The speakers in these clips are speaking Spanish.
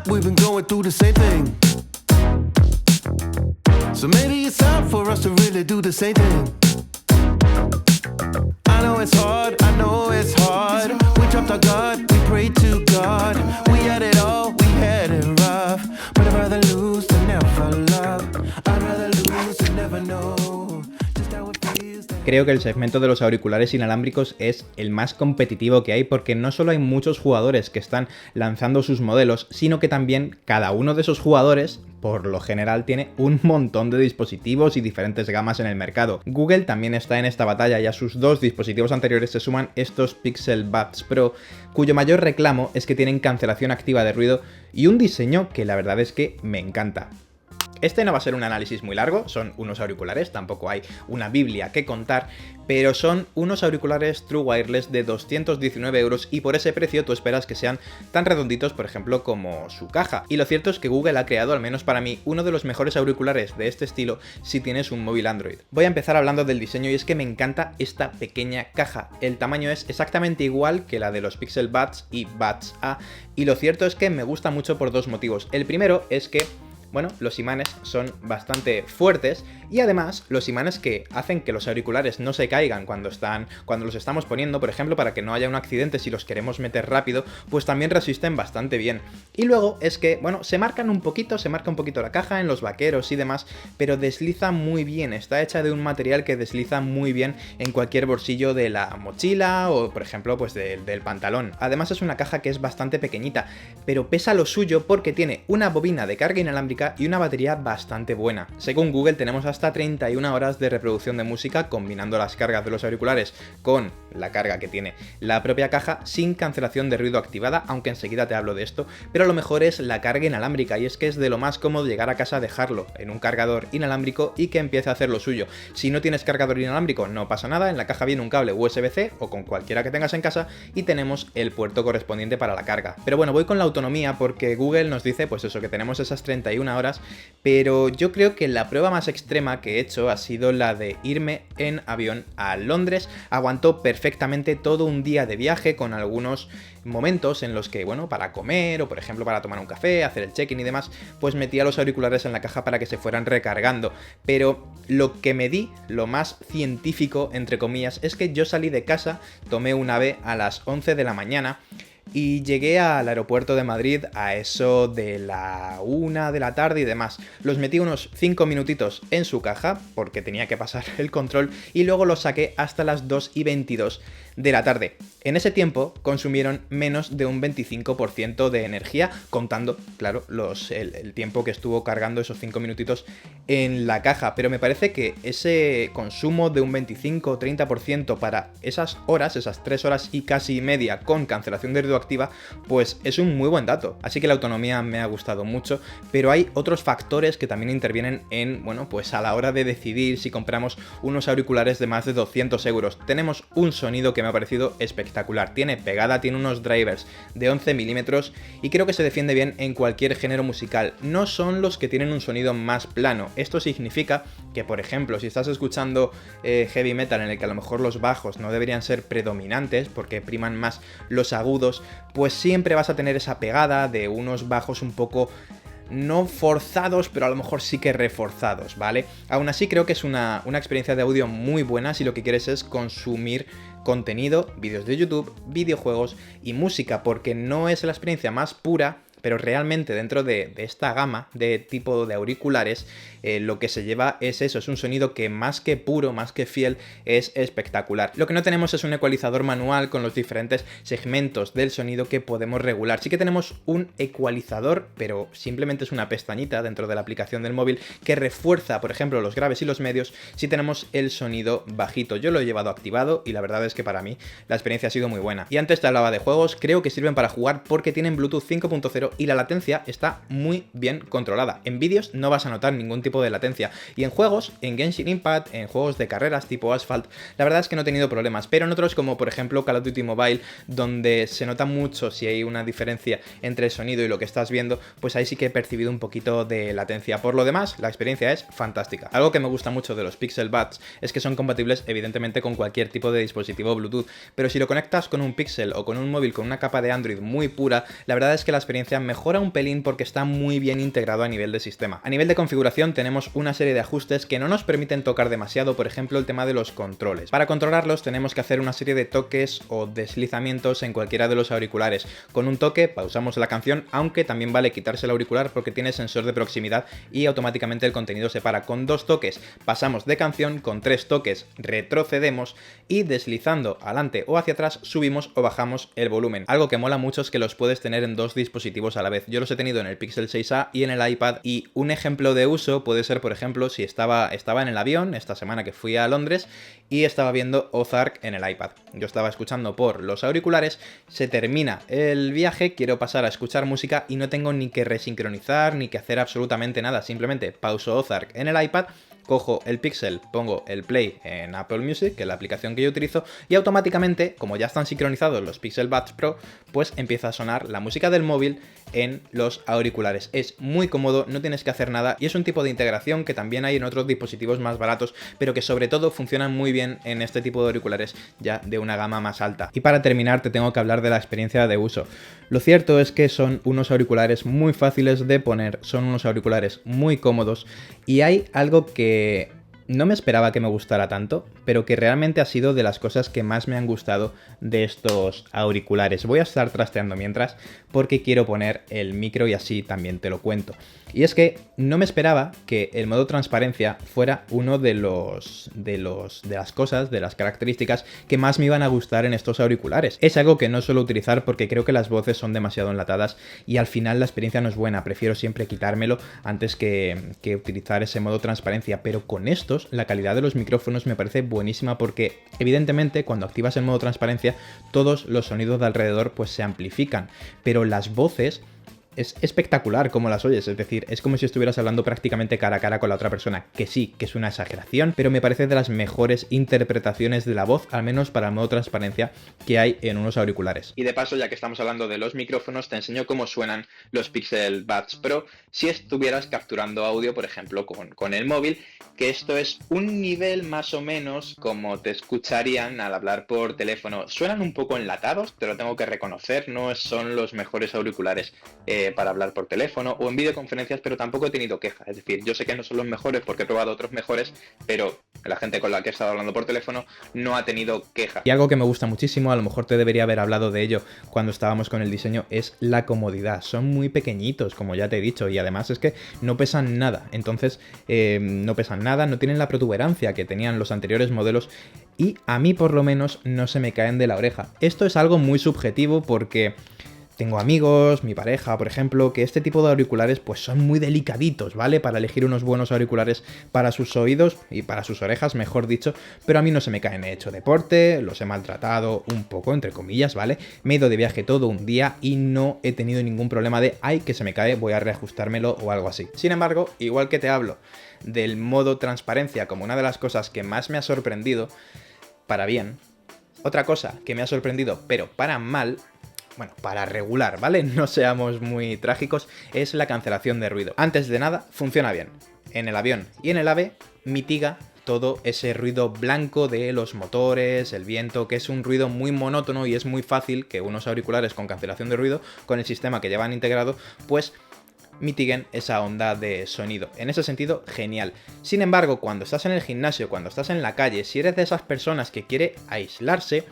we've been going through the same thing. So maybe it's time for us to really do the same thing. I know it's hard, I know it's hard. We dropped our guard, we prayed to God. We had it all, we had it rough. But I'd rather lose than never love. I'd rather lose than never know. Creo que el segmento de los auriculares inalámbricos es el más competitivo que hay porque no solo hay muchos jugadores que están lanzando sus modelos, sino que también cada uno de esos jugadores, por lo general, tiene un montón de dispositivos y diferentes gamas en el mercado. Google también está en esta batalla y a sus dos dispositivos anteriores se suman estos Pixel Buds Pro, cuyo mayor reclamo es que tienen cancelación activa de ruido y un diseño que la verdad es que me encanta. Este no va a ser un análisis muy largo, son unos auriculares, tampoco hay una biblia que contar, pero son unos auriculares True Wireless de 219 € y por ese precio tú esperas que sean tan redonditos, por ejemplo, como su caja. Y lo cierto es que Google ha creado, al menos para mí, uno de los mejores auriculares de este estilo si tienes un móvil Android. Voy a empezar hablando del diseño y es que me encanta esta pequeña caja. El tamaño es exactamente igual que la de los Pixel Buds y Buds A y lo cierto es que me gusta mucho por dos motivos. El primero es que bueno, los imanes son bastante fuertes y además los imanes que hacen que los auriculares no se caigan cuando los estamos poniendo, por ejemplo, para que no haya un accidente si los queremos meter rápido, pues también resisten bastante bien. Y luego es que, bueno, se marca un poquito la caja en los vaqueros y demás, pero desliza muy bien, está hecha de un material que desliza muy bien en cualquier bolsillo de la mochila o, por ejemplo, pues del pantalón. Además es una caja que es bastante pequeñita, pero pesa lo suyo porque tiene una bobina de carga inalámbrica y una batería bastante buena. Según Google tenemos hasta 31 horas de reproducción de música combinando las cargas de los auriculares con la carga que tiene la propia caja sin cancelación de ruido activada, aunque enseguida te hablo de esto, pero lo mejor es la carga inalámbrica y es que es de lo más cómodo llegar a casa, dejarlo en un cargador inalámbrico y que empiece a hacer lo suyo. Si no tienes cargador inalámbrico no pasa nada, en la caja viene un cable USB-C o con cualquiera que tengas en casa y tenemos el puerto correspondiente para la carga. Pero bueno, voy con la autonomía porque Google nos dice pues eso, que tenemos esas 31 horas, pero yo creo que la prueba más extrema que he hecho ha sido la de irme en avión a Londres. Aguantó perfectamente todo un día de viaje con algunos momentos en los que, bueno, para comer o por ejemplo para tomar un café, hacer el check-in y demás, pues metía los auriculares en la caja para que se fueran recargando. Pero lo que me di, lo más científico, entre comillas, es que yo salí de casa, tomé un AVE a las 11 de la mañana y llegué al aeropuerto de Madrid a eso de la 1 de la tarde y demás. Los metí unos 5 minutitos en su caja porque tenía que pasar el control y luego los saqué hasta las 2:22 de la tarde. En ese tiempo consumieron menos de un 25% de energía, contando, claro, el tiempo que estuvo cargando esos 5 minutitos en la caja. Pero me parece que ese consumo de un 25 o 30% para esas horas, esas 3 horas y casi media con cancelación de ruido activa, pues es un muy buen dato. Así que la autonomía me ha gustado mucho, pero hay otros factores que también intervienen en, bueno, pues a la hora de decidir si compramos unos auriculares de más de 200 €. Tenemos un sonido que me ha parecido espectacular. Tiene pegada, tiene unos drivers de 11 milímetros y creo que se defiende bien en cualquier género musical. No son los que tienen un sonido más plano. Esto significa que, por ejemplo, si estás escuchando heavy metal en el que a lo mejor los bajos no deberían ser predominantes porque priman más los agudos, pues siempre vas a tener esa pegada de unos bajos un poco no forzados, pero a lo mejor sí que reforzados, ¿vale? Aún así creo que es una experiencia de audio muy buena si lo que quieres es consumir contenido, vídeos de YouTube, videojuegos y música, porque no es la experiencia más pura, pero realmente dentro de esta gama de tipo de auriculares lo que se lleva es eso, es un sonido que más que puro, más que fiel, es espectacular. Lo que no tenemos es un ecualizador manual con los diferentes segmentos del sonido que podemos regular. Sí que tenemos un ecualizador, pero simplemente es una pestañita dentro de la aplicación del móvil que refuerza, por ejemplo, los graves y los medios si tenemos el sonido bajito. Yo lo he llevado activado y la verdad es que para mí la experiencia ha sido muy buena. Y antes te hablaba de juegos, creo que sirven para jugar porque tienen Bluetooth 5.0 y la latencia está muy bien controlada. En vídeos no vas a notar ningún tipo de latencia y en juegos, en Genshin Impact, en juegos de carreras tipo Asphalt, la verdad es que no he tenido problemas, pero en otros como por ejemplo Call of Duty Mobile, donde se nota mucho si hay una diferencia entre el sonido y lo que estás viendo, pues ahí sí que he percibido un poquito de latencia. Por lo demás, la experiencia es fantástica. Algo que me gusta mucho de los Pixel Buds es que son compatibles evidentemente con cualquier tipo de dispositivo Bluetooth, pero si lo conectas con un Pixel o con un móvil con una capa de Android muy pura, la verdad es que la experiencia mejora un pelín porque está muy bien integrado a nivel de sistema. A nivel de configuración tenemos una serie de ajustes que no nos permiten tocar demasiado, por ejemplo el tema de los controles. Para controlarlos tenemos que hacer una serie de toques o deslizamientos en cualquiera de los auriculares. Con un toque pausamos la canción, aunque también vale quitarse el auricular porque tiene sensor de proximidad y automáticamente el contenido se para. Con 2 toques pasamos de canción, con 3 toques retrocedemos y deslizando adelante o hacia atrás subimos o bajamos el volumen. Algo que mola mucho es que los puedes tener en 2 dispositivos a la vez. Yo los he tenido en el Pixel 6a y en el iPad, y un ejemplo de uso puede ser, por ejemplo, si estaba en el avión esta semana que fui a Londres y estaba viendo Ozark en el iPad. Yo estaba escuchando por los auriculares, se termina el viaje, quiero pasar a escuchar música y no tengo ni que resincronizar ni que hacer absolutamente nada, simplemente pauso Ozark en el iPad, cojo el Pixel, pongo el Play en Apple Music, que es la aplicación que yo utilizo, y automáticamente, como ya están sincronizados los Pixel Buds Pro, pues empieza a sonar la música del móvil en los auriculares. Es muy cómodo, no tienes que hacer nada y es un tipo de integración que también hay en otros dispositivos más baratos, pero que sobre todo funcionan muy bien en este tipo de auriculares ya de una gama más alta. Y para terminar te tengo que hablar de la experiencia de uso. Lo cierto es que son unos auriculares muy fáciles de poner, son unos auriculares muy cómodos y hay algo que no me esperaba que me gustara tanto, pero que realmente ha sido de las cosas que más me han gustado de estos auriculares. Voy a estar trasteando mientras porque quiero poner el micro y así también te lo cuento. Y es que no me esperaba que el modo transparencia fuera uno de las características que más me iban a gustar en estos auriculares. Es algo que no suelo utilizar porque creo que las voces son demasiado enlatadas y al final la experiencia no es buena. Prefiero siempre quitármelo antes que utilizar ese modo transparencia, pero con estos la calidad de los micrófonos me parece buenísima porque evidentemente cuando activas el modo transparencia todos los sonidos de alrededor pues se amplifican, pero las voces es espectacular como las oyes, es decir, es como si estuvieras hablando prácticamente cara a cara con la otra persona, que sí, que es una exageración, pero me parece de las mejores interpretaciones de la voz, al menos para el modo transparencia, que hay en unos auriculares. Y de paso, ya que estamos hablando de los micrófonos, te enseño cómo suenan los Pixel Buds Pro si estuvieras capturando audio, por ejemplo, con el móvil, que esto es un nivel más o menos como te escucharían al hablar por teléfono. Suenan un poco enlatados, te lo tengo que reconocer, no son los mejores auriculares para hablar por teléfono o en videoconferencias, pero tampoco he tenido quejas. Es decir, yo sé que no son los mejores porque he probado otros mejores, pero la gente con la que he estado hablando por teléfono no ha tenido quejas. Y algo que me gusta muchísimo, a lo mejor te debería haber hablado de ello cuando estábamos con el diseño, es la comodidad. Son muy pequeñitos, como ya te he dicho, y además es que no pesan nada. Entonces, no pesan nada, no tienen la protuberancia que tenían los anteriores modelos y a mí por lo menos no se me caen de la oreja. Esto es algo muy subjetivo porque tengo amigos, mi pareja, por ejemplo, que este tipo de auriculares pues son muy delicaditos, ¿vale? Para elegir unos buenos auriculares para sus oídos y para sus orejas, mejor dicho, pero a mí no se me caen. He hecho deporte, los he maltratado un poco, entre comillas, ¿vale? Me he ido de viaje todo un día y no he tenido ningún problema de, ay, que se me cae, voy a reajustármelo o algo así. Sin embargo, igual que te hablo del modo transparencia como una de las cosas que más me ha sorprendido, para bien, otra cosa que me ha sorprendido, pero para mal, bueno, para regular, ¿vale? No seamos muy trágicos, es la cancelación de ruido. Antes de nada, funciona bien. En el avión y en el AVE mitiga todo ese ruido blanco de los motores, el viento, que es un ruido muy monótono y es muy fácil que unos auriculares con cancelación de ruido, con el sistema que llevan integrado, pues mitiguen esa onda de sonido. En ese sentido, genial. Sin embargo, cuando estás en el gimnasio, cuando estás en la calle, si eres de esas personas que quiere aislarse,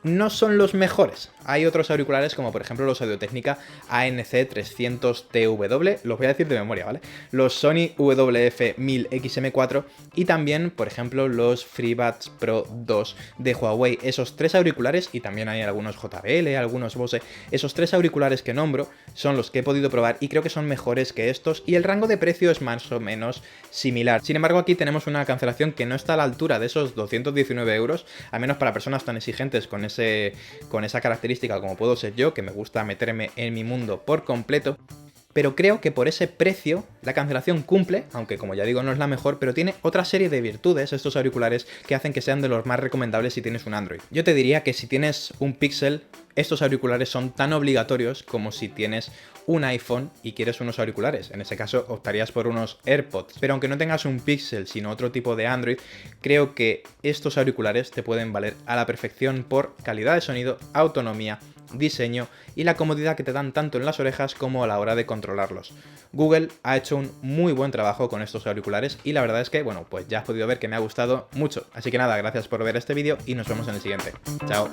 no son los mejores. Hay otros auriculares como por ejemplo los Audio-Technica ANC300TW, los voy a decir de memoria, ¿vale? Los Sony WF-1000XM4 y también, por ejemplo, los FreeBuds Pro 2 de Huawei. Esos tres auriculares, y también hay algunos JBL, algunos Bose, esos tres auriculares que nombro son los que he podido probar y creo que son mejores que estos y el rango de precio es más o menos similar. Sin embargo, aquí tenemos una cancelación que no está a la altura de esos 219 euros, al menos para personas tan exigentes con esa característica como puedo ser yo, que me gusta meterme en mi mundo por completo. Pero creo que por ese precio la cancelación cumple, aunque como ya digo no es la mejor, pero tiene otra serie de virtudes estos auriculares que hacen que sean de los más recomendables si tienes un Android. Yo te diría que si tienes un Pixel, estos auriculares son tan obligatorios como si tienes un iPhone y quieres unos auriculares. En ese caso optarías por unos AirPods. Pero aunque no tengas un Pixel sino otro tipo de Android, creo que estos auriculares te pueden valer a la perfección por calidad de sonido, autonomía diseño y la comodidad que te dan tanto en las orejas como a la hora de controlarlos. Google ha hecho un muy buen trabajo con estos auriculares y la verdad es que, bueno, pues ya has podido ver que me ha gustado mucho. Así que nada, gracias por ver este vídeo y nos vemos en el siguiente. Chao.